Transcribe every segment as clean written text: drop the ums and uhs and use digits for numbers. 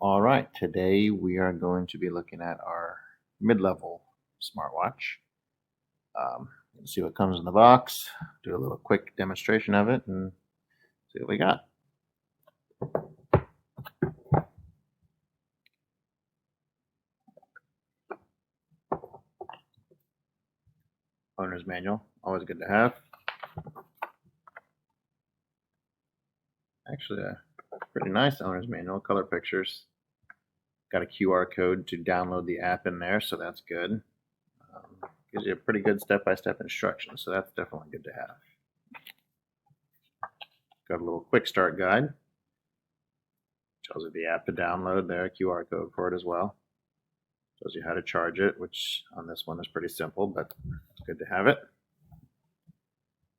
All right, today we are going to be looking at our mid-level smartwatch. See what comes in the box, do a little quick demonstration of it, and see what we got. Owner's manual, always good to have. Actually, a pretty nice owner's manual, color pictures. Got a QR code to download the app in there, so that's good. Gives you a pretty good step-by-step instructions, so that's definitely good to have. Got a little quick start guide. Tells you the app to download there, QR code for it as well. Tells you how to charge it, which on this one is pretty simple, but it's good to have it.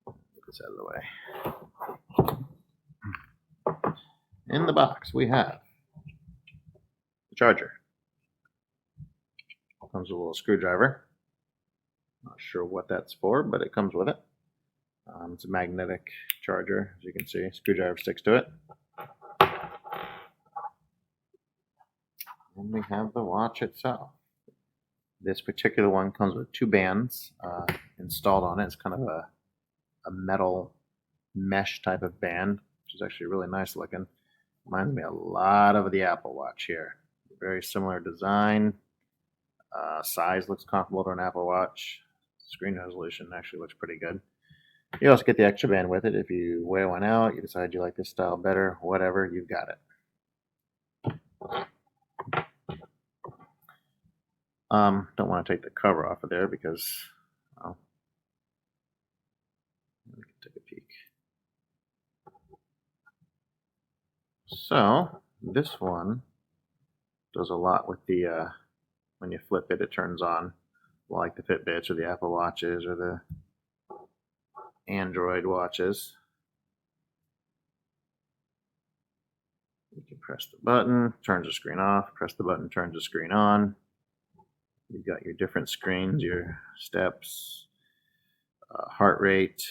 Get this out of the way. In the box, we have the charger. Comes with a little screwdriver. Not sure what that's for, but it comes with it. It's a magnetic charger, as you can see. Screwdriver sticks to it. And we have the watch itself. This particular one comes with two bands installed on it. It's kind of a metal mesh type of band, which is actually really nice looking. Reminds me a lot of the Apple Watch here. Very similar design. Size looks comparable to an Apple Watch. Screen resolution actually looks pretty good. You also get the extra band with it. If you wear one out, you decide you like this style better, whatever, you've got it. Don't want to take the cover off of there because, well, we can take a peek. So this one does a lot with the, when you flip it, it turns on, like the Fitbits or the Apple Watches or the Android watches. You can press the button, turns the screen off, press the button, turns the screen on. You've got your different screens, your steps, heart rate.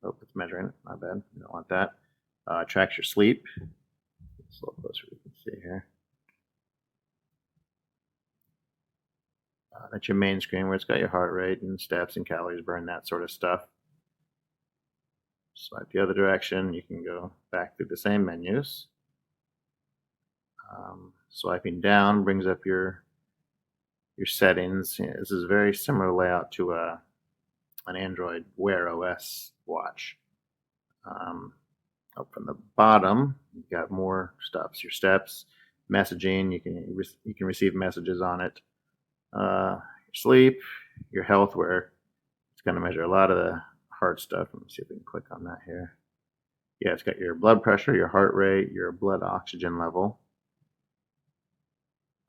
Oh, it's measuring it, my bad, you don't want that. Tracks your sleep. It's a little closer, you can see here. That's your main screen where it's got your heart rate and steps and calories burned, that sort of stuff. Swipe the other direction, you can go back through the same menus. Swiping down brings up your settings. This is a very similar layout to an Android Wear OS watch. Up from the bottom, you've got more stuff. Your steps, messaging. You can receive messages on it. Your sleep, your health, where it's going to measure a lot of the heart stuff. Let me see if we can click on that here. Yeah, it's got your blood pressure, your heart rate, your blood oxygen level.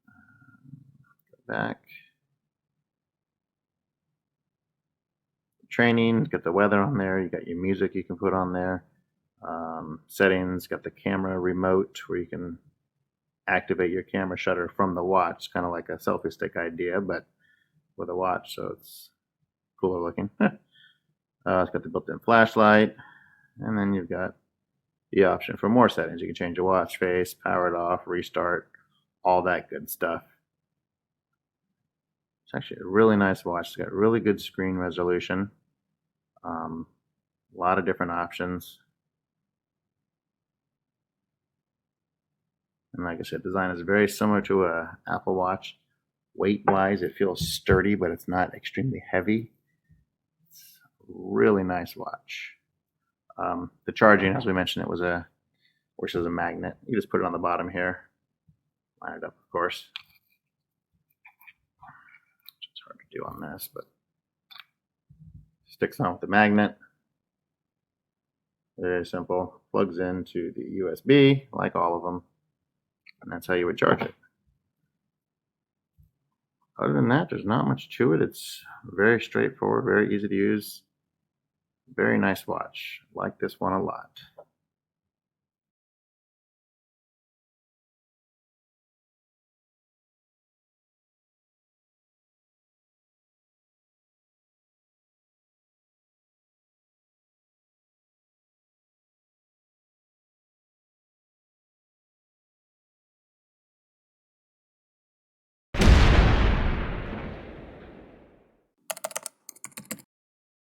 Go back. Training, got the weather on there. You got your music you can put on there. Settings, got the camera remote where you can activate your camera shutter from the watch, kind of like a selfie stick idea, but with a watch, so it's cooler looking. It's got the built-in flashlight, and then you've got the option for more settings. You can change the watch face, power it off, restart, all that good stuff. It's actually a really nice watch. It's got really good screen resolution. A lot of different options. And like I said, design is very similar to a Apple Watch. Weight-wise, it feels sturdy, but it's not extremely heavy. It's a really nice watch. The charging, as we mentioned, works as a magnet. You just put it on the bottom here, line it up, of course. It's hard to do on this, but sticks on with the magnet. Very simple. Plugs into the USB, like all of them, and that's how you would charge it. Other than that, there's not much to it. It's very straightforward, very easy to use. Very nice watch. Like this one a lot.